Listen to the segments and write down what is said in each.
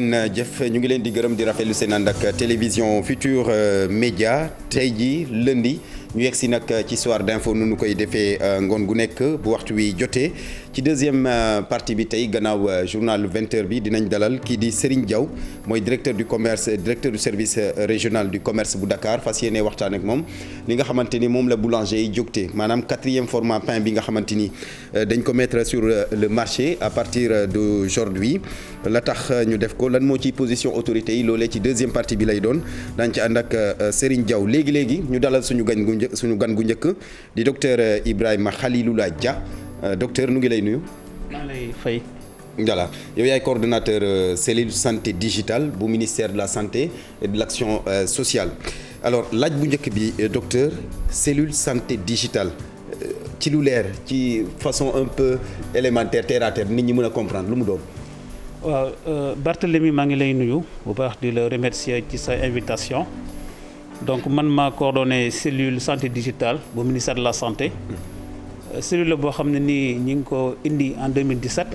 jëf ñu ngi leen di gërëm di rafetlu seen ànd ak télévision Futur Média tey jii lundi ñu yegg si nag ci soir d'info nu nu koy defee ngoon gu nekk bu waxtu wi jotee ci deuxième partie bi tey gannaaw journal 20h bi dinañ dalal kii di Serigne Diaw mooy directeur du commerce directeur du service régional du commerce bu Dakar fas yéene waxtaan ak moom li nga xamante ni moom la boulanger yi jógtee maanaam 4e format pain bi nga xamante ni dañ ko mettre sur le marché à partir d'aujourd'hui la tax ñu def ko lan moo ci position autorité yi loolee ci deuxième partie bi lay doon dañ ci ànd ak Serigne Diaw léegi ñu dalal suñu gan gu njëkk di docteur Ibrahima Khaliloula Dia docteur nu ngi lay nuyu. maa lay fay. voilà yow yaay coordonnateur cellule santé digitale bu ministère de la santé et de l'action sociale alors laaj bu njëkk bi docteur cellule santé digitale ci lu leer ci façon un peu élémentaire terre à terre nit ñi mën a comprendre lu mu doon. waaw Barthélémy maa ngi lay nuyu bu baax di la remercier ci sa invitation donc man maa coordonné cellule santé digitale bu ministère de la santé cellule la boo xam ne nii ñi ngi ko indi en 2017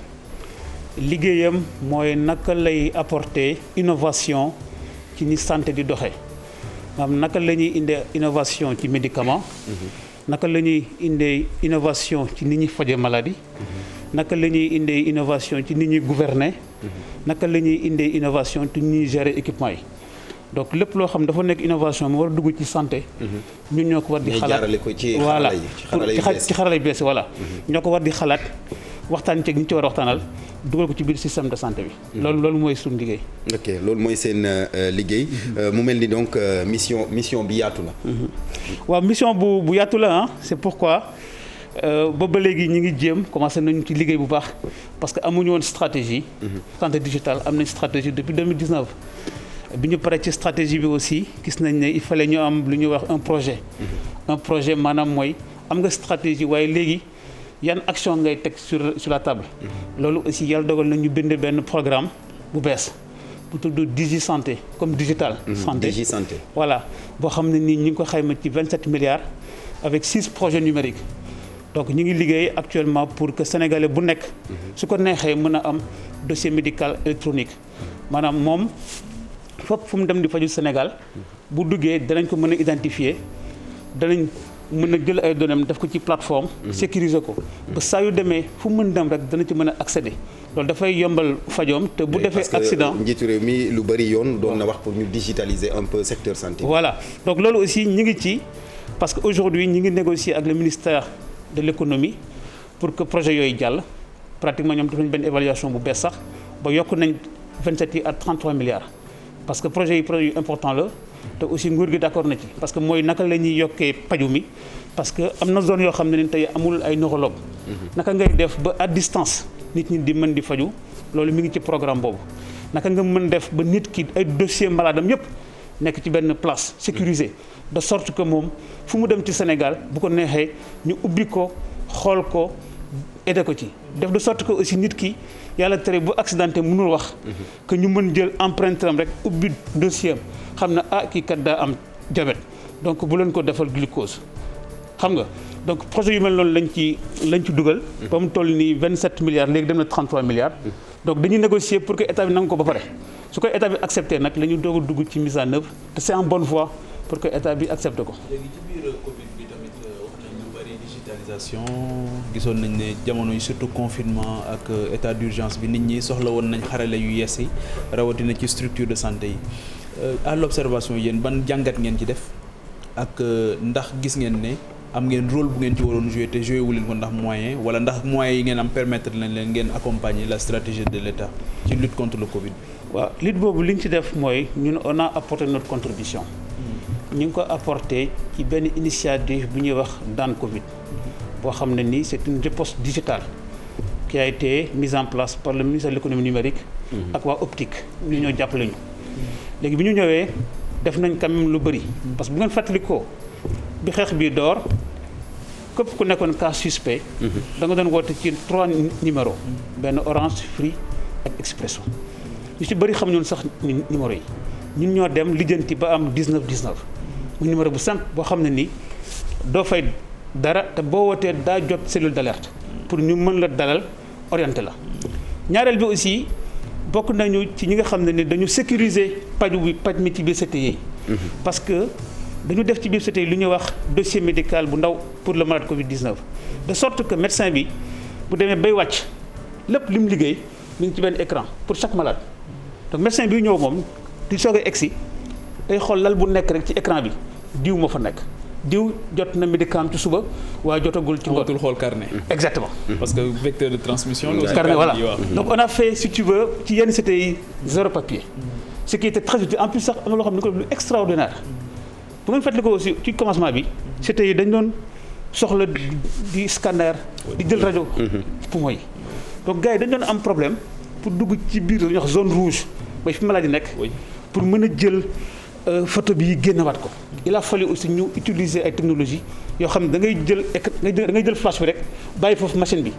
liggéeyam mooy naka lay apporter innovation ci ni santé di doxee maanaam naka la ñuy indee innovation ci médicament naka la ñuy indee innovation ci ni ñuy faje maladie naka la ñuy indee innovation ci ni ñuy gouverner naka la ñuy indee innovation ci ni ñuy gérer équipement yi donc lépp loo xam dafa nekk innovation mu war a dugg ci santé ñun ñoo ko war di xalaat voilà ci xarala yu bees voilà ñoo ko war di xalaat waxtaan ceeg ñi ci war a waxtaanal dugal ko ci biir système de santé bi loolu mooy suñu liggéey ok loolu mooy seen liggéey mu mel ni donc mission bi yaatu na waaw mission bu yaatu la c'est pourquoi ba léegi ñi ngi jéem commencé nañu ci liggéey bu baax parce que amuñu woon stratégie santé digitale am nañ stratégie depuis 2019 bi ñu paree ci stratégie bi aussi gis nañ ne il fallait ñu am lu ñuy wax un projet maanaam mooy am nga stratégie waaye léegi yan action ngay teg sur la table loolu aussi yàlla dogal na ñu bind benn programme bu bees bu tudd Digi Santé comme digital santé Digi Santé voilà boo xam ne nii ñu ngi ko xayma ci 27 milliards avec 6 projets numériques donc ñu ngi liggéey actuellement pour que sénégalais bu nekk su ko neexee mën a am dossier médical électronique maanaam moom fopp fu mu dem di faju Sénégal bu duggee danañ ko mën a identifier danañ mën a jël ay données def ko ci plateforme sécuriser ko ba saa yu demee fu mu mën dem rek dana ci mën a accéder loolu dafay yombal fajoom te bu defee accident njiitu réew mi lu bari yoon doon na wax pour ñu digitaliser un peu secteur santé voilà donc loolu aussi ñi ngi ci parce que aujourd'hui ñi ngi négocier ak le ministère de l'économie pour que projet yooyu jàll pratiquement ñoom def nañ benn évaluation bu bees sax ba yokk nañ 27 yi à 33 milliards parce que projet yu important la te aussi nguur gi d'accord na ci parce que mooy naka la ñuy yokkee paju mi parce que am na zone yoo xam ne ni tey amul ay neurologue naka ngay def ba à distance nit ñi di mën di faju loolu mi ngi ci programme boobu naka nga mën def ba nit ki ay dossier maladam yépp nekk ci benn place sécurisée de sorte que moom fu mu dem ci Sénégal bu ko neexee ñu ubbi ko xool ko aider ko ci def de sorte que aussi nit ki yàlla tere bu accidenté mënul wax que ñu mën jël empreinte am rek ubbi dossier am xam na kii kat daa am diabète donc bu leen ko defal glucose xam nga donc projet yu mel noonu lañ ci dugal ba mu toll nii 27 milliards léegi dem na 33 milliards donc dañuy négocier pour que état bi nangu ko ba pare su koy état bi accepté nag la ñu doog a dugg ci mise en œuvre te c'est en bonne voie pour que état bi accepté ko. léegi ci biir Covid bi tamit wax nañ lu bari digitalisation gisoon nañ ne jamono yi surtout confinement ak état d'urgence bi nit ñi soxla woon nañ xarale yu yees yi rawatina ci structure de santé yi à l'observation yéen ban jàngat ngeen ci def ak ndax gis ngeen ne am ngeen rôle bu ngeen ci waroon jouer te joué wu leen ko ndax moyen wala ndax moyens yi ngeen am permettre nañ leen ngeen accompagner la stratégie de l'État ci lutte contre le Covid bi. waaw lutte boobu li ñu ci def mooy ñun on a apporté notre contribution. ñu ngi ko apporté ci benn initiative bu ñuy wax daan Covid boo xam ne nii c'est une riposte digitale qui a été mise en place par le ministère de l'économie numérique ak waa Optique ñu ñoo jàppale ñu léegi bi ñu ñëwee def nañ quand même lu bëri parce que bu ngeen fàttalikoo bi xeex bii door képp ku nekkoon cas suspect da nga doon woote ci 3 numéros benn Orange Free ak Expresso ñu ci bëri xamuñu woon sax numéro yi ñun ñoo dem lijjanti ba am 19 mu numéro bu simple boo xam ne nii doo fay dara te boo wootee daa jot cellule d'alerte pour ñu mën la dalal orienté la ñaareel bi aussi bokk nañu ci ñi nga xam ne ni dañu sécuriser paj mi ci biir CTI. parce que dañu def ci biir CTI lu ñuy wax dossier médical bu ndaw pour le malade Covid-19 de sorte que médecin bi bu demee bay wàcc lépp li mu liggéey mi ngi ci benn écran pour chaque malade donc médecin bi ñëw moom di soog a egsi day xool lal bu nekk rek ci écran bi diw moo fa nekk diw jot na médicament ci suba waaye jotagul ci ngoon. xool carnet. exactement. parce que vecteur de transmission. carnet voilà donc on a fait si tu veux ci yenn CTI zéro papier. ce qui était très utile en plus sax am na loo xam ne ko lu extraordinaire. bu ngeen fàttali ko aussi ci commencement bi CTI dañ doon soxla di scanner di jël rajo. poumon yi donc gars yi dañ doon am problème pour dugg ci biir lu ñuy wax zone rouge mooy fi maladie nekk. pour mën a jël photo bi génnewaat ko. il a fallu aussi ñu utiliser ay technologies yoo xam ne da ngay jël flash bi rek bàyyi foofu machine bi.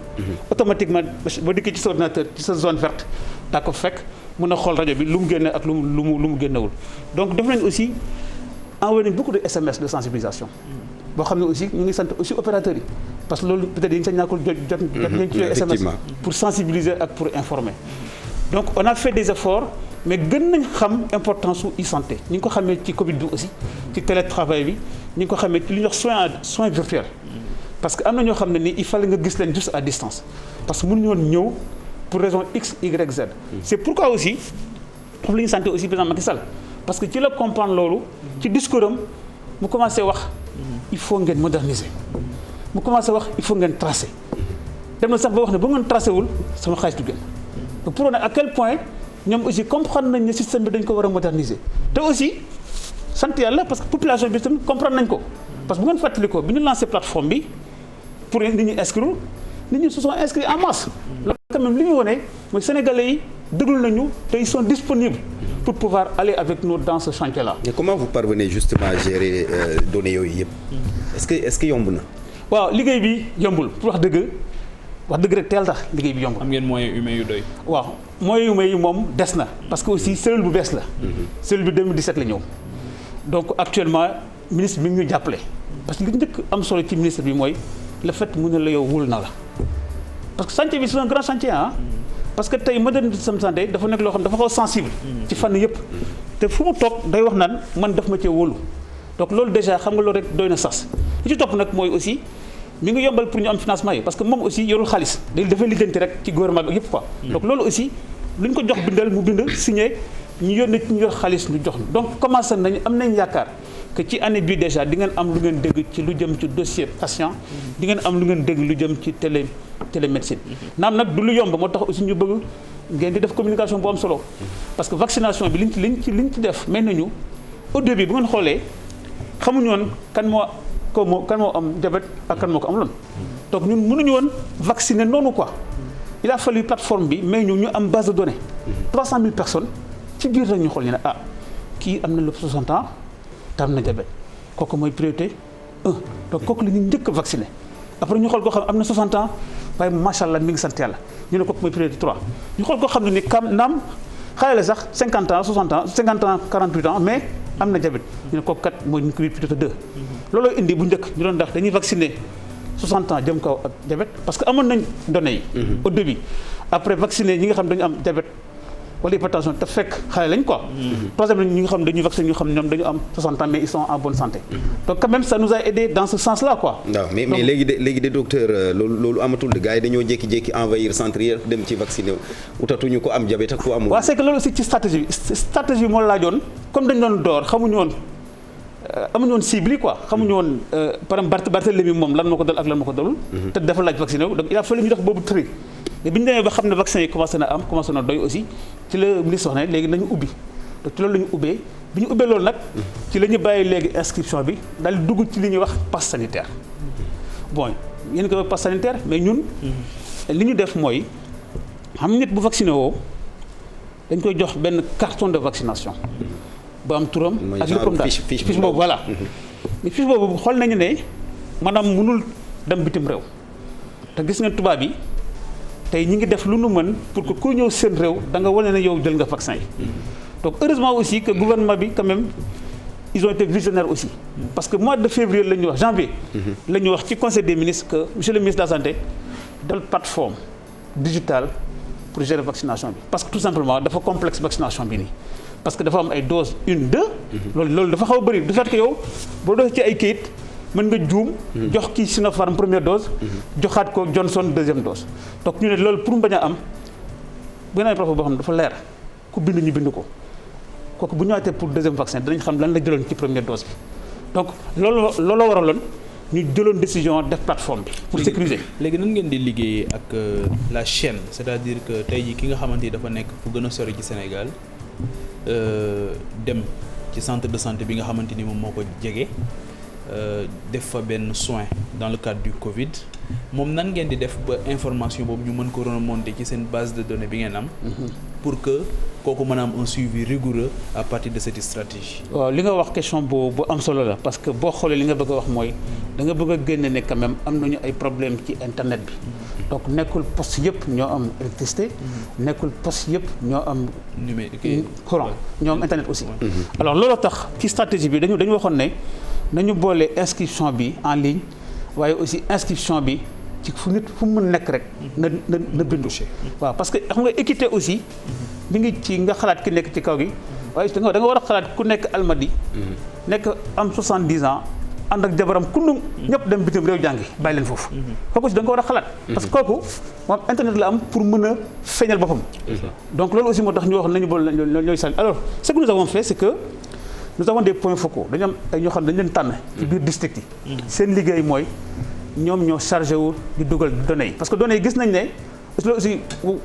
automatiquement boo dikkee ci sa ordinateur ci sa zone verte daa ko fekk mën a xool rajo bi lu mu génne ak lu mu génnewul donc def nañ aussi envoyé nañ beaucoup de SMS de sensibilisation. boo xam ne aussi ñu ngi sant aussi opérateurs yi parce que loolu peut-être yéen sax ñàkkul jot nañ ci SMS pour sensibiliser ak pour informer. donc on a fait des efforts mais gën nañ xam importance su e-santé ñu ngi ko xamee ci Covid bi aussi ci télétravail bi ñu ngi ko xamee ci li ñuy wax soins virtuels parce que am na ñoo xam ne ni il fallait nga gis leen juste à distance parce que mënuñu woon ñëw pour raison X Y Z. c'est pourquoi aussi foofu la ñuy santé aussi président Macky Sall parce que ci la comprendre loolu ci discours am mu commencé wax il faut ngeen moderniser mu commencé wax il faut ngeen tracer dem na sax ba wax ne ba ngeen tracé wul sama xaalis du génn pour wane à quel point. ñoom aussi comprendre nañ ne système bi dañ ko war a moderniser te aussi sant yàlla parce que population bi tamit comprendre nañ ko parce que bu ngeen fàttali ko bi ñu lancé plateforme bi pour nit ñi inscrire nit ñi se sont inscrits en masse. loolu quand même li ñu wone mooy sénégalais yi déglu nañu te ils sont disponibles pour pouvoir aller avec nous dans ce chantier là. mais comment vous parvenez justement à gérer données yooyu yëpp. est-ce que yomb na. waaw liggéey bi yombul pour wax dëgg rek teel tax liggéey bi yomb. am ngeen moyens humains yu doy. waaw moyens humains yi moom des na parce que aussi cellule bu bees la. cellule bi 2017 la ñëw. donc actuellement ministre bi ngi ñu jàppale. parce que li njëkk am solo ci ministre bi mooy le fait mu ne la yow wul na la parce que chantier bi c'est un grand chantier ah. parce que tey modernisation santé dafa nekk loo xam dafa xaw sensible. ci fànn yëpp. te fu mu toog day wax naan man daf ma cee wóolu donc loolu déjà xam nga loolu rek doy na sas li ci topp nag mooy aussi. mi ngi yombal pour ñu am financement yi parce que moom aussi yorul xaalis dafay lijjanti rek ci gouvernement bi yëpp quoi. donc loolu aussi lu ñu ko jox bindal mu bind signé ñu yónnee ci ñu yor xaalis ñu jox donc commencé nañu am nañ yaakaar que ci année bii déjà di ngeen am lu ngeen dégg ci lu jëm ci dossier patient di ngeen am lu ngeen dégg lu jëm ci télémédecine. naam nag du lu yomb moo tax aussi ñu bëgg ngeen di def communication bu am solo parce que vaccination bi liñ ci def mel nañu au début bu ngeen xoolee xamuñu woon kan moo am diabète ak kan moo ko amuloon donc ñun mënuñu woon vacciner noonu quoi il a fallu plateforme bi mais ñu am base de données 300 000 personnes ci biir rek ñu xool ñu ne kii am na lu 60 ans te am na diabète kooku mooy priorité 1 donc kooku la ñu njëkk a vacciné après ñu xool koo xam am na 60 ans waaye macha allah mi ngi sant yàlla ñu ne kooku mooy priorité 3 ñu xool koo xam ne ni naam xale la sax 50 ans 60 ans 50 ans 48 ans mais am na diabète ñu ne kooku kat mooy ñu ko priorité 2 looloo indi bu njëkk ñu doon ndax dañuy vacciner 60 ans jëm kaw ak diabète parce que amoon nañ données yi. au début après vacciner ñi nga xam dañu am diabète wala hypertension te fekk xale lañ quoi. troisième ñi nga xam dañuy vacciner ñu xam ne ñoom dañu am 60 ans mais ils sont en bonne santé. donc quand même ça nous a aidé dans ce sens là quoi. waaw mais léegi de docteur loolu amatul de gars yi dañoo jékki-jékki envahir centre yi dem ci vacciner utatuñu ko am diabète ak ku amul. waaw c'est que loolu aussi ci stratégie moo laajoon comme dañu doon door xamuñu woon. amuñu woon cible quoi xamuñu woon par exemple Barthélemy moom lan moo ko dal ak lan moo ko dalul. te dafa laaj vacciné wu donc il a fallu ñu def boobu tri mais bi ñu demee ba xam ne vaccin yi commencé na doy aussi ci la ministre wax ne léegi nañu ubbi donc ci loolu la ñu ubbee bi ñu ubbee loolu nag ci la ñu bàyyi léegi inscription bi daal di dugg ci li ñuy wax passe sanitaire bon yéen ko wax passe sanitaire mais ñun li ñu def mooy xam nit bu vacciné woo dañ koy jox benn carton de vaccination ba am turam ak léppam daal fiche boobu voilà mais fiche boobu xool nañu ne maanaam mënul dem bitim réew te gis ngeen tubaab yi tey ñi ngi def lu nu mën pour que ku ñëw seen réew da nga wane ne yow jël nga vaccin yi donc heureusement aussi que gouvernement bi quand même ils ont été visionnaires aussi parce que mois de février la ñuy wax janvier la ñuy wax ci conseil des ministres que monsieur le ministre de la santé dal plateforme digitale pour gérer vaccination bi parce que tout simplement dafa complexe vaccination bi nii parce que dafa am ay doses 1 2. loolu dafa xaw a bëri du fait que yow boo doon ci ay kayit mën nga juum. jox kii Sinopharm première dose. joxaat ko Johnson deuxième dose. donc ñu ne loolu pour mu bañ a am bu ñu boo xam ne dafa leer ku bind ñu bind ko kooku bu ñëwaatee pour deuxième vaccin dinañ xam lan la jëloon ci première dose bi donc loolu waraloon. ñu jëloon décision def plateforme bi pour sécuriser. léegi nan ngeen di liggéeyee ak la chaîne c'est-à-dire que tey jii ki nga xamante ni dafa nekk fu gën a sori ci Sénégal dem ci centre de santé bi nga xamante ni moom moo ko jege def fa benn soin dans le cadre du Covid moom nan ngeen di def ba information boobu ñu mën ko remonter ci seen base de données bi ngeen am. pour que kooku mën a am un suivi rigoureux à partir de cette stratégie. waaw li nga wax question bu am solo la parce que boo xoolee li nga bëgg a wax mooy da nga bëgg a génne ne quand même am nañu ay problème ci internet bi donc nekkul poste yëpp ñoo am électricité nekkul poste yëpp ñoo am courant ñoo am internet aussi alors loolu tax ci stratégie bi dañu waxoon ne nañu boole inscription bi en ligne waaye aussi inscription bi ci fu mu mën nekk rek na bindu waaw parce que xam nga équité aussi mi ngi ci nga xalaat ki nekk ci kaw gi waaye da nga war a xalaat ku nekk Almadi nekk am 70 ans ànd ak jabaram kundum ñëpp dem bitim réew jàngi bàyyi leen foofu kooku aussi da nga ko war a xalaat parce que kooku moom internet la am pour mën a feeñal boppam donc loolu aussi moo tax ñu wax nañu boole ñooy sal alors ce que nous avons fait c'est que nous avons des points focaux dañu am ay ñoo xam ne dañu leen tànn ci biir district yi seen liggéey mooy ñoom ñoo chargé wu di dugal données yi parce que données yi gis nañ ne loolu aussi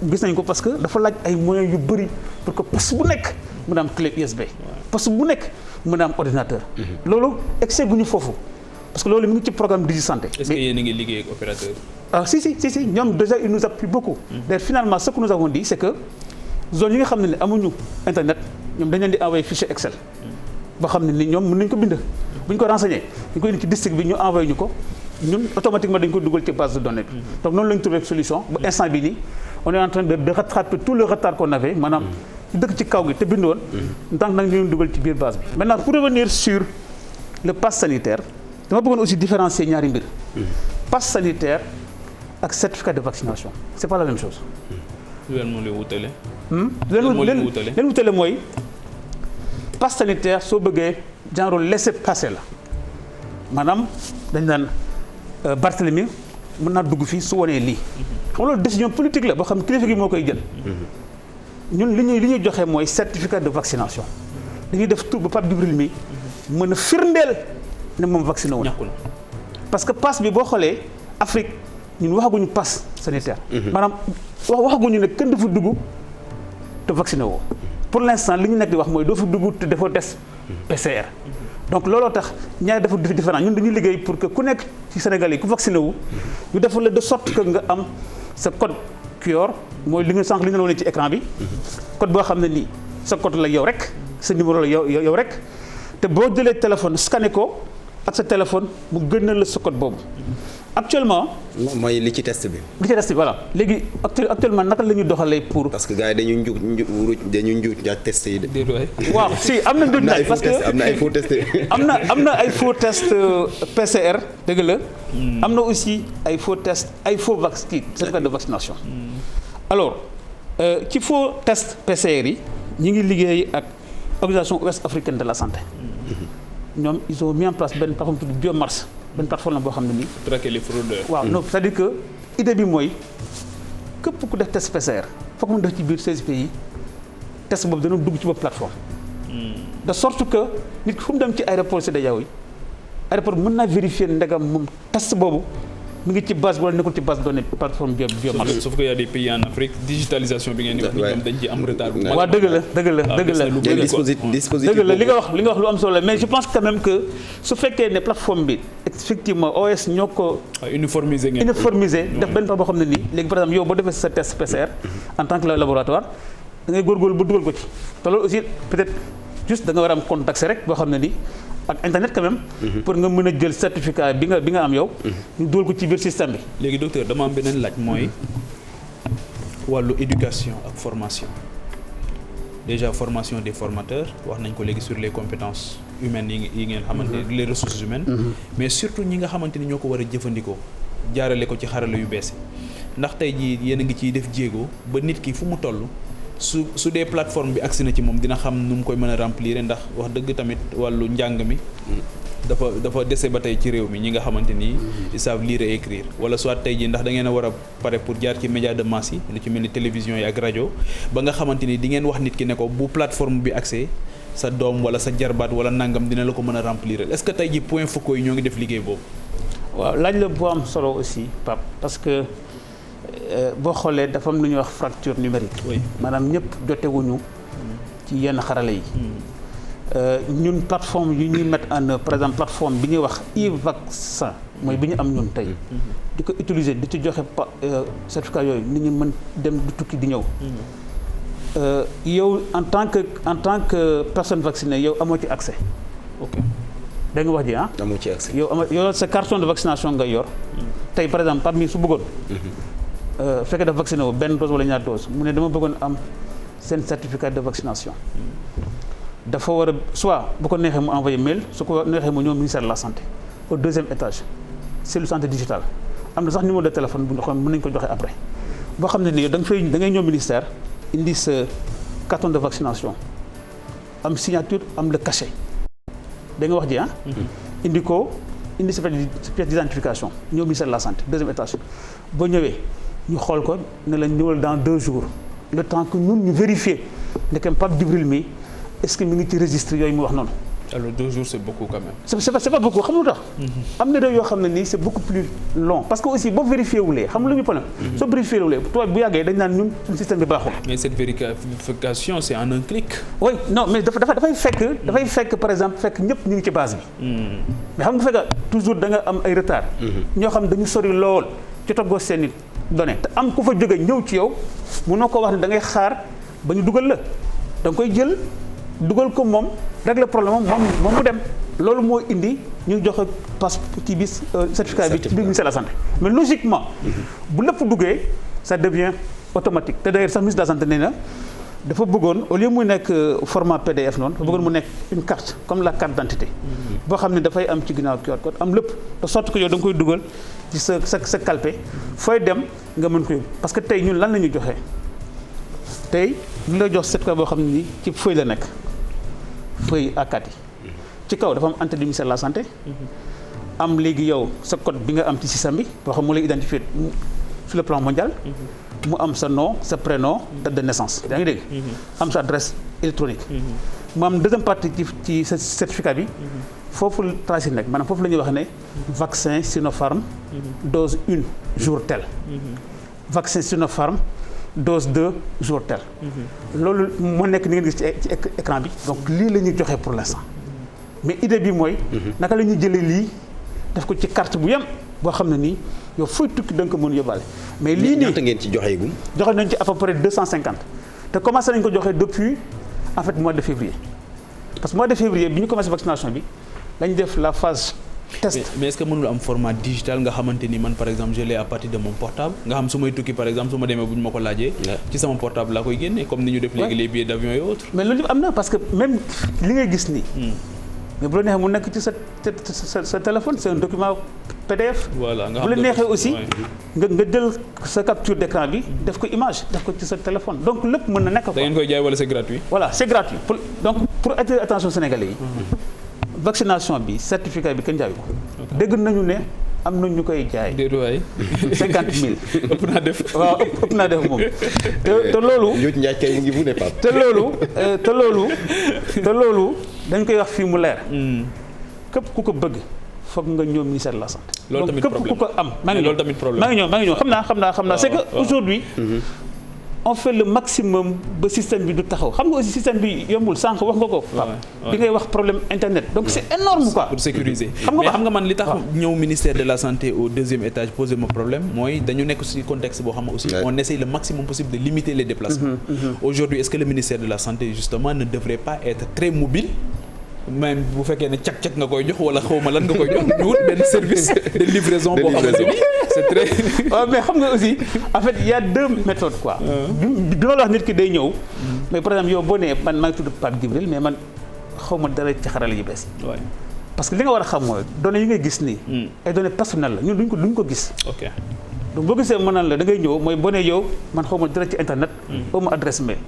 gis nañ ko parce que dafa laaj ay moyens yu bëri pour que poste bu nekk mën a am clé USB poste bu nekk mën a am ordinateur loolu excès gu ñu foofu parce que loolu mu ngi ci programme DigiSanté. Est-ce que yéen a ngi liggéey ak opérateur si ñoom déjà ils nous appuient beaucoup d'ailleurs finalement ce que nous avons dit c'est que zone yi nga xam ne amuñu internet ñoom dañ leen di envoyer fichier Excel boo xam ne ni ñoom mën nañ ko bind bu ñu ko renseigner ñu koy indi ci district bi ñu envoyé ñu ko ñun automatiquement dañ ko dugal ci base de données bi donc noonu la ñu trouvé solution ba instant bi nii on est en train de rattraper tout le retard qu'on avait maanaam ci dëkk ci kaw gi te bind woon donc nag ñu dugal ci biir base bi maintenant pour revenir sur le pass sanitaire dama bëggoon aussi différencier ñaari mbir pass sanitaire ak certificat de vaccination c'est pas la même chose leen moo leen wutale leen wutale mooy pass sanitaire soo bëggee genre laissez-passer la maanaam dañ naan Barthélemy mën naa dugg fii su wanee lii xam loolu décision politique la boo xam ne kilifa gi moo koy jël ñun li ñuy joxe mooy certificat de vaccination dañuy def tout ba Pape Djibril mi mën a firndeel ne moom vacciné wu na parce que pass bi boo xoolee Afrique ñun waxaguñu pass sanitaire maanaam waxaguñu ne kenn dafa dugg te vacciné woo pour l'instant li ñu nekk di wax mooy doo fa dugg te defoo test PCR donc looloo tax ñaari dafa différent ñun dañuy liggéey pour que ku nekk ci Sénégal yi ku vacciné wu ñu defal la de sorte que nga am sa code QR mooy li nga sànq li nga wane ci écran bi code boo xam ne nii sa code la yow rek sa numéro la yow rek te boo jëlee téléphone scanné ko ak sa téléphone mu gën la sa code boobu actuellement. mooy li ci test bi. Voilà léegi actuellement naka la ñuy doxalee pour. parce que gars yi dañu njuuj njaaj test yi de. waaw si am na njuuj njaaj parce que am na ay faux test. am na ay faux test PCR dëgg la. am na aussi ay faux test ay faux vaccin certificat de vaccination. alors ci faux test PCR yi ñi ngi liggéey ak organisation ouest africaine de la santé. ñoom ils ont mis en place benn plateforme tudd Biomars benn plateforme la boo xam ne nii. traquer les fraudeurs. waaw non c'est-à-dire que idée bi mooy képp ku def test PCR foog mu def ci biir 16 pays test boobu dana dugg ci boobu plateforme. de sorte que nit fu mu dem ci aéroport CEDEAO yi aéroport mën naa vérifier ndegam moom test boobu mu ngi ci base wala nekkul ci base données plateforme Biomars. sauf que y a des pays en Afrique digitalisation bi ngeen di wax ni ñoom dañ ci am retard. waaw dëgg la li nga wax lu am solo la mais je pense quand même que su fekkee ne plateforme bi effectivement OS ñoo ko. uniformisé def benn boo xam ne nii léegi par exemple yow boo defee sa test PCR en tant que laboratoire da ngay góorgóorlu ba dugal ko ci te loolu aussi peut-être juste da nga war a am compte d'accès rek boo xam ne nii. ak internet quand même. pour nga mën a jël certificat bi nga am yow. ñu dugal ko ci biir système bi. léegi docteur dama am beneen laaj mooy wàllu éducation ak formation déjà formation des formateurs wax nañ ko léegi sur les compétences humaines yi ngeen xamante ne les ressources humaines. mais surtout ñi nga xamante ni ñoo ko war a jëfandikoo jaarale ko ci xarala yu bees yi ndax tey jii yéen a ngi ciy def jéego ba nit ki fu mu toll su dee plateforme bi agsi na ci moom dina xam nu mu koy mën a remplir ndax wax dëgg tamit wàllu njàng mi dafa dese ba tey ci réew mi ñi nga xamante ni ils savent lire et écrire wala soit tey jii ndax da ngeen a war a pare pour jaar ci média de masse yi lu ci mel ni télévision yi ak rajo ba nga xamante ni di ngeen wax nit ki ne ko bu plateforme bi accès sa doom wala sa jarbaat wala nangam dina la ko mën a remplir est-ce que tey jii points focaux yi ñoo ngi def liggéey boobu. waaw laaj la bu am solo aussi Pape parce que boo xoolee dafa am lu ñuy wax fracture numérique. oui maanaam ñëpp jotewuñu ci yenn xarala yi. ñun plateforme yu ñuy mettre en œuvre par exemple plateforme bi ñuy wax e-vaccin mooy bi ñu am ñun tey. di ko utiliser di ci joxe certificat yooyu nit ñi mën dem di tukki di ñëw. yow en tant que personne vaccinée yow amoo ci accès. ok da nga wax ji ah. amoo ci accès yow sa carton de vaccination nga yor. tey par exemple parmi su bëggoon. fekkee dafa vacciné wu benn dose wala ñaar dose mu ne dama bëggoon am seen certificat de vaccination. dafa war a soit bu ko neexee mu envoyé mail su ko neexee mu ñëw ministère de la santé au 2e étage cellule santé digitale am na sax numéro de téléphone bu ñu xam mën nañu ko joxe après boo xam ne nii da ngay ñëw ministère indi sa carton de vaccination am signature am le cachet da nga wax ji ah. indi sa pièce d'identification ñëw ministère de la santé 2e étage boo ñëwee ñu xool ko ne la ñëwal dans 2 jours le temps que ñun ñu vérifier ndekam Pape Djibril mi est-ce que mi ngi ci registre yooyu mu wax noonu. alors 2 jours c'est beaucoup quand même. c'est pas beaucoup xam nga lu tax. am na réew yoo xam ne nii c'est beaucoup plus long parce que aussi boo vérifié wulee xam nga lu muy problème. soo vérifié wulee tubaab bu yàggee dañ naan ñun suñu système bi baaxul. mais cette vérification c'est en un clic. oui non mais dafay fekk par exemple fekk ñëpp ñu ngi ci base bi. mais xam nga fekk toujours da nga am ay retard. ñoo xam dañu sori lool ci toggoo seen i données te am ku fa jóge ñëw ci yow mënoo ko wax ne da ngay xaar ba ñu dugal la da nga koy jël. dugal ko moom régler problème moom mu dem loolu moo indi ñu joxe passe ci bis certificat bi ci biir ministère de la santé mais logiquement bu lépp duggee ça devient automatique te d'ailleurs sax ministre de la santé nee na dafa bëggoon au lieu muy nekk format PDF noonu dafa bëggoon mu nekk une carte comme la carte d'identité boo xam ne dafay am ci ginnaaw QR code am lépp de sorte que yow da nga koy dugal ci sa calpe fooy dem nga mën ko yóbbu parce que tey ñun lan la ñuy joxe tey ñu lay jox certificat boo xam ne nii ci feuille la nekk feuille A4 yi ci kaw dafa am entrée du ministère de la santé am léegi yow sa code bi nga am ci système bi boo xam moo lay identifier sur le plan mondial mu am sa nom sa prénom date de naissance yaa ngi dégg am sa adresse électronique mu am deuxième partie ci sa certificat bi foofu trace yi nekk maanaam foofu la ñuy wax ne vaccin Sinopharm dose 1 jour tel vaccin Sinopharm dose 2 jour tel. loolu moo nekk ni ngeen gis ci écran bi. donc lii la ñuy joxe pour l'instant mais idée bi mooy. naka la ñuy jëlee lii def ko ci carte bu yem boo xam ne nii yow fooy tukki da nga ko mën yóbbaale. mais lii nii ñaata ngeen ci joxe gum. joxe nañ ci à peu près 250 te commencé nañ ko joxe depuis en fait mois de février parce que mois de février bi ñu commencé vaccination bi lañ def la phase. test mais est-ce que mënul am format digital nga xamante ni man par exemple je l'ai à partir de mon portable nga xam su may tukki par exemple su ma demee bu ñu ma ko laajee. ci sama portable laa koy génne comme ni ñu def léegi les billets d'avion et autres. mais loolu yëpp am na parce que même li ngay gis nii. mais bu la neexee mu nekk ci sa téléphone c'est un document PDF. voilà nga bu la neexee aussi nga jël sa capture d'écran bi def ko image def ko ci sa téléphone donc lépp mën na nekk. da ngeen koy jaay wala c'est gratuit. voilà c'est gratuit donc pour attirer attention sénégalais yi. vaccination bi certificat bi kenn jaayu ko. dégg nañu ne am na ñu koy jaay. déedéet waay. 50 000. ëpp naa def. waaw ëpp naa def moom. te loolu. Ndiou Ndiaye kay mu ngi bu ne Pape. te loolu dañ koy wax fii mu leer. képp ku ko bëgg foog nga ñëw ministère de la santé. loolu tamit problème képp ku ko am. maa ngi loolu tamit problème maa ngi ñëw xam naa c'est que aujourd'hui on fait le maximum ba système bi du taxaw xam nga aussi système bi yombul sànq wax nga ko. bi ngay wax problème internet donc c'est énorme quoi. pour sécuriser mais xam nga man li tax ñëw ministère de la santé au 2e étage poser ma problème mooy dañu nekk ci contexte boo xam ne aussi on essaye le maximum possible de limiter les déplacements. Aujourd'hui est-ce que le ministère de la santé justement ne devrait pas être très mobile. même bu fekkee ne cak-cak nga koy jox wala xawma lan nga koy jox ñu wut benn service de livraison boo xamante ni c'est très. waaw mais xam nga aussi en fait il y a 2 méthodes quoi. bi ma la wax nit ki day ñëw. mais par exemple yow boo nee man maa ngi tudd Pape Djibril mais man xawma dara ci xarala yu bees. parce que li nga war a xam mooy données yi ngay gis nii. ay données personnelles la ñun duñ ko gis. ok donc boo gisee mën naan la da ngay ñëw mooy boo nee yow man xaw ma direct ci internet. xaw ma adresse mail.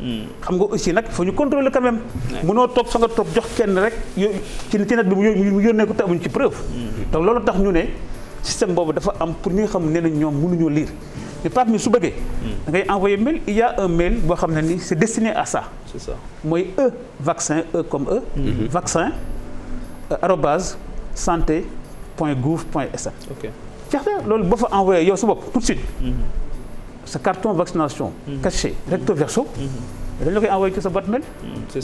xam nga aussi nag il faut ñu contrôler quand même. mënoo toog fa nga toog jox kenn rek ci net bi mu yónnee ko te amuñ ci preuve. donc loolu tax ñu ne système boobu dafa am pour ñi nga xam ne ñoom mënuñoo lire. mais Pape mi su bëggee. da ngay envoyer mail il y a un mail boo xam ne ni c'est destiné à ça. c'est ça mooy vaccin comme vaccin @santé.gouv.sn. ok jeex na loolu boo fa envoyé yow sa bopp tout de suite. sa carton vaccination. caché recto verso. dañ la koy envoyé ci sa boîte mail.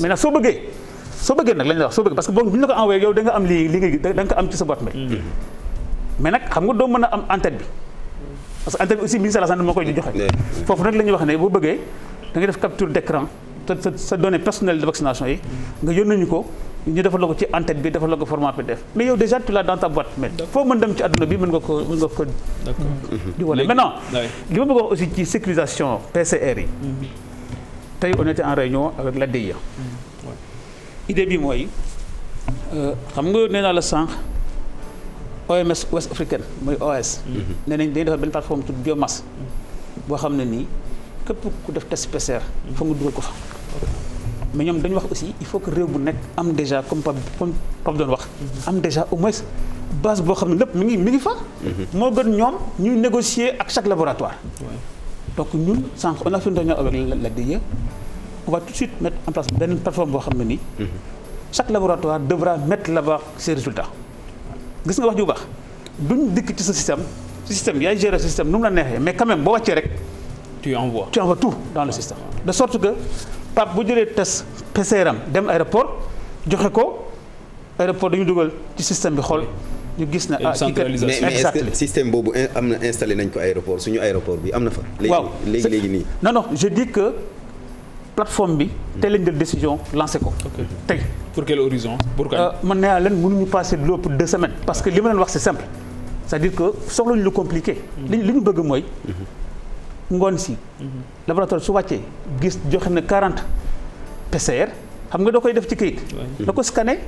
maintenant soo bëggee nag lañ la wax soo bëggee parce que boo bu ñu la ko envoyé yow da nga am lii da nga ko am ci sa boîte mail. mais nag xam nga doo mën a am en-tête bi. parce que en-tête bi aussi ministère de la santé moo koy joxe. foofu nag la ñuy wax ne boo bëggee da ngay def capture d'écran sa données personnelles de vaccination yi nga yónnee ñu ko ñu defal la ko ci en-tête bi defal la ko format PDF mais yow déjà tu l'as dans ta boîte mail. foo mën dem ci àdduna bi mën nga ko di wane. maintenant li ma bëgg wax aussi ci sécurisation PCR yi. tey on était en réunion avec l'ADIE. idée bi mooy xam nga nee naa la sànq. OMS Ouest africaine mooy OS. nee nañ dañuy defar benn plateforme tudd biomasse boo xam ne nii képp ku def test PCR. foog nga dugal ko fa. mais ñoom dañu wax aussi il faut que réew bu nekk am déjà comme Pape doon wax. am déjà au moins base boo xam ne lépp mi ngi fa. moo gën ñoom ñuy négocier ak chaque laboratoire. donc ñun sànq on a fait une réunion avec l'ADIE on va tout de suite mettre en place benn plateforme boo xam ne nii. chaque laboratoire devra mettre là-bas ses résultats. gis nga wax ju baax duñ dikk ci sa système yaay gérer sa système nu mu la neexee mais quand même boo wàccee rek. tu envoies tout dans le système. de sorte que Pape bu jëlee test PCR am dem aéroport joxe ko aéroport dañu dugal ci système bi xool ñu gis ne. mais est-ce que système boobu am na installé nañ ko aéroport suñu aéroport bi am na fa. waaw léegi nii. non je dis que plateforme bi. tey lañ jël décision lancé ko. tey. pour quel horizon pourquoi. man nee naa leen mënuñu passer de l'eau pour 2 semaines. parce que li ma leen wax c'est simple. c'est-à-dire que soxla ñu lu compliqué. li ñu bëgg mooy. ngoon si. laboratoire su wàccee gis joxe na 40 PCR xam nga doo koy def ci kayit. da ko scanner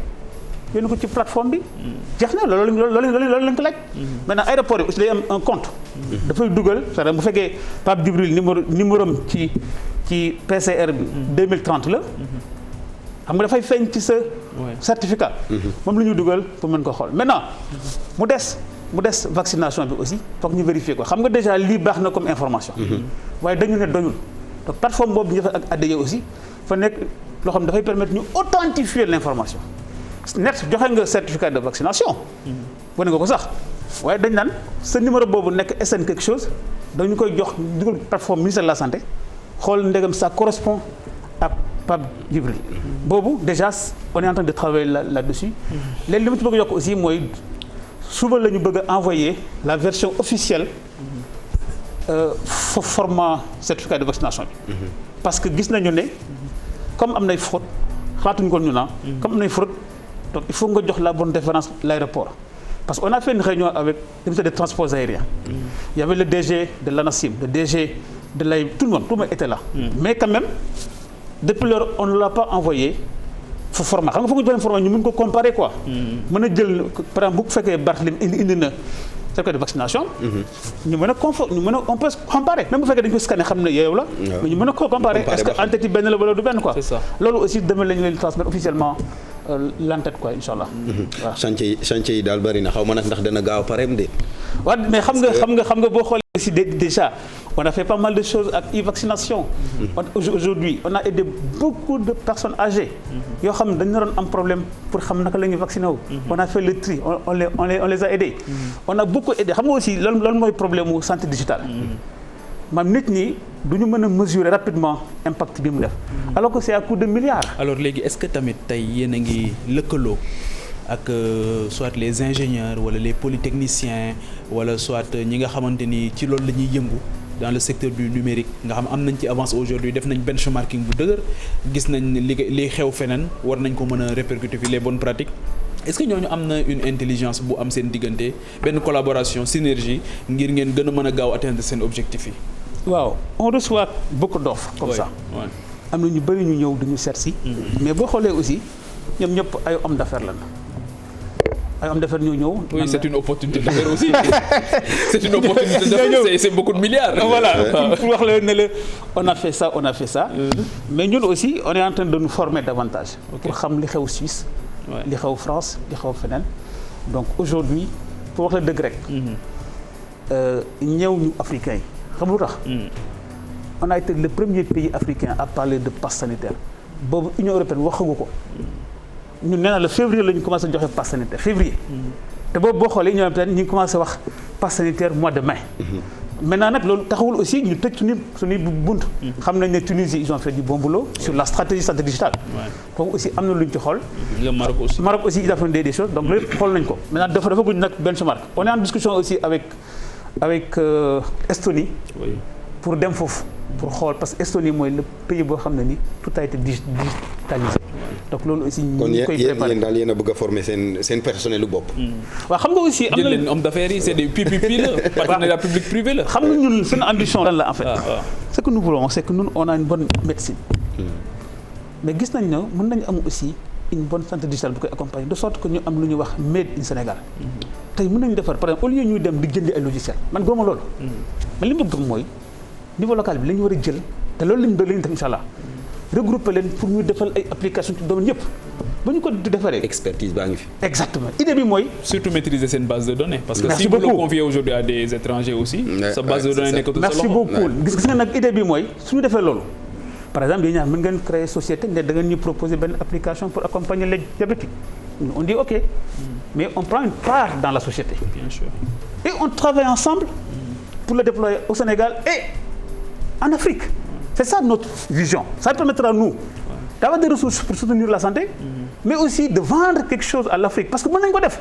yónni ko ci plateforme bi. jeex na loolu lañ ko laaj. maintenant aéroport yi aussi day am un compte. dafay dugal c'est-à-dire bu fekkee Pape Djibril numéro am ci PCR bi. 2030 la. xam nga dafay feeñ ci sa certificat. moom la ñu dugal pour mën ko xool maintenant mu des vaccination bi aussi foog ñu vérifier ko xam nga déjà lii baax na comme information. waaye dañu ne doyul donc plateforme boobu ñu def ak ADIE aussi fa nekk loo xam ne dafay permettre ñu authentifier l'information. net joxe nga certificat de vaccination. wane nga ko sax waaye dañ naan sa numéro boobu nekk SN quelque chose dañu koy jox dugal plateforme ministère de la santé xool ndegam ça correspond ak Pape Djibril boobu déjà on est en train de travailler là-dessus. léegi li ma ci bëgg a yokk aussi mooy suba la ñu bëgg a envoyer la version officielle format certificat de vaccination bi. parce que gis nañu ne comme am nay fraude xalaatuñu ko ñu na comme am nay fraude donc il faut nga jox la bonne référence l'aéroport parce qu'on a fait une réunion avec le ministère des transports aériens. Il y avait le DG de l'ANACIM, le DG de l'AI, tout le monde était là. Mais quand même depuis lors on ne l'a pas envoyé fa format xam nga foog ñu jël format ñu mën ko comparer quoi. mën a jël par exemple bu fekkee Barthélémy indi na certificat de vaccination. ñu mën a on peut comparer même bu fekkee dañu ko scanner xam ne yow la. mais ñu mën a ko comparer est-ce que en-tête yi benn la wala du benn quoi. c'est ça loolu aussi demain la ñu leen transmettre officiellement l'en-tête quoi incha allah. waaw chantier yi daal bari na xaw ma nag ndax dana gaaw pareem de. waaw mais xam nga boo xoolee aussi déjà on a fait pas mal de choses ak e-vaccination. Aujourd'hui on a aidé beaucoup de personnes âgées. yoo xam ne dañu doon am problème pour xam naka la ñuy vacciner wu. on a fait le tri on les a aidés. on a beaucoup aidé xam nga aussi loolu mooy problème mu santé digitale. maam nit ñi du ñu mën a mesurer rapidement impact bi mu def. alors que c'est à coût de milliards. alors léegi est-ce que tamit tey yéen a ngi lëkkaloo ak soit les ingénieurs wala les polytechniciens wala soit ñi nga xamante ni ci loolu la ñuy yëngu dans le secteur du numérique nga xam am nañ ci avance aujourd'hui def nañ benchmarking bu dëgër gis nañ li xew feneen war nañ ko mën a répercuter fi les bonnes pratiques. est-ce que ñooñu am na une intelligence bu am seen diggante benn collaboration synergie ngir ngeen gën a mën a gaaw atteindre seen objectif yi. waaw on reçoit beaucoup d'offres comme ça. am na ñu bëri ñu ñëw duñu seet si. mais boo xoolee aussi ñoom ñëpp ay hommes d'affaires lañ ay hommes d'affaires ñoo ñëw. oui c'est une opportunité d'affaires aussi. c'est une opportunité d'affaires, c'est beaucoup de milliards. voilà pour wax la ne la on a fait ça. mais ñun aussi on est en train de nous former davantage. pour xam li xew Suisse. li xew France li xew feneen. donc aujourd'hui pour wax la dëgg rek. ñëw ñu africains yi xam lu tax. on a été le premier pays africain à parler de passe sanitaire boobu Union européenne waxagu ko ñun nee naa le février la ñu commencé joxe passe sanitaire février. te boobu boo xoolee Union européenne ñu ngi commencé wax passe sanitaire mois de mai. maintenant nag loolu taxawul aussi ñu tëj suñuy bunt. xam nañ ne Tunisie ils ont fait du bon boulot sur la stratégie santé digitale. foofu aussi am na lu ñu ci xool. le Maroc aussi ils ont fait des choses donc loolu xool nañ ko maintenant dafa guñ nag benchmark on est en discussion aussi avec Estonie. pour dem foofu. pour xool parce que Estonie mooy le pays boo xam ne ni tout a été digitalisé. donc loolu aussi ñu ngi koy préparé kon yéen daal yéen a bëgg a former seen personnel lu bopp. waaw xam nga aussi am na leen homme d'affaires yi c'est des PPP la. partenariat public privé la. xam nga ñun suñu ambition lan la en fait. ce que nous voulons c'est que ñun on a une bonne médecine. mais gis nañ ne mën nañu am aussi une bonne santé digitale bu koy accompagner de sorte que ñu am lu ñuy wax made in Sénégal. tey mën nañu defar par exemple au lieu ñuy dem di jëndi ay logiciel man gooma loolu. mais li ma bëgg mooy. niveau local bi la ñu war a jël te loolu la ñu def incha allah regrouper leen pour ñu defal ay application ci domaine yëpp ba ñu ko defaree. expertise baa ngi fi. exactement idée bi mooy. surtout maîtriser seen base de données. parce que si vous le confiez aujourd'hui à des étrangers aussi. sa base de données nekkatul sa loxo. merci beaucoup gis nga nag idée bi mooy suñu defee loolu. par exemple yéen ñaar mën ngeen créer société ne da ngeen ñu proposer benn application pour accompagner les diabétiques on dit ok mais on prend une part dans la société. bien sûr. et on travaille ensemble pour le déployer au Sénégal et en Afrique. C'est ça notre vision. Ça permettra à nous d'avoir des ressources pour soutenir la santé, mais aussi de vendre quelque chose à l'Afrique. Parce que mën nañu ko def.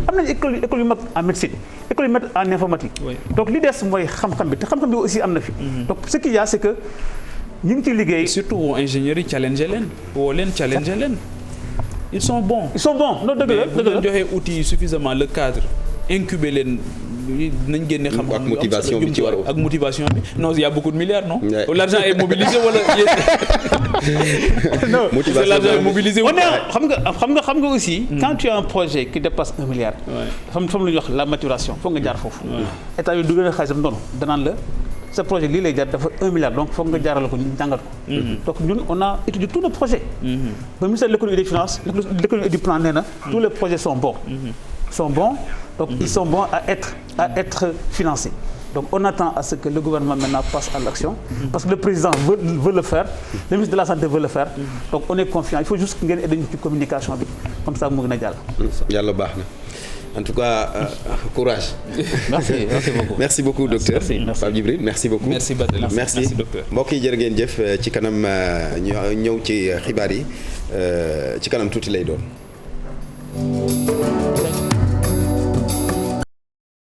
am nañu école yu mag en médecine, école yu mag en informatique. donc li des mooy xam-xam bi te xam-xam bi aussi am na fi. donc ce qu'il y a c'est que ñu ngi ciy liggéey. surtout woo ingénieurs yi challenger leen. ils sont bons. non dëgg la bu leen joxee outils suffisamment le cadre incuber leen. nañ génne xam ak motivation bi ci war ak motivation bi non il y a beaucoup de milliards non. l'argent est mobilisé wala. non motivation l'argent est mobilisé. on est xam nga aussi. quand tu as un projet qui dépasse 1 milliard. fam lu ñuy wax la maturation foog nga jaar foofu. état bi du gën a xaalisam noonu danaan la sa projet lii lay jaar dafa 1 milliard donc foog nga jaarale ko ñu jàngat ko. donc ñun on a étudié tous nos projets. ba ministère de l'économie et des finances l'économie et du plan nee na. tous les projets sont bons. donc ils sont bons à être financés. Donc on attend à ce que le gouvernement maintenant passe à l'action parce que le président veut le faire, le ministre de la Santé veut le faire. Donc on est confiant, il faut juste ngeen aider ñu ci communication bi comme ça mu gën a jàll. Yàlla baax na. En tout cas, courage. Merci beaucoup docteur. Pape Djibril, merci beaucoup. Merci Badel. Merci docteur. Mbokk yi jërë ngeen jëf ci kanam ñëw ci xibaar yi ci kanam tuuti lay doon.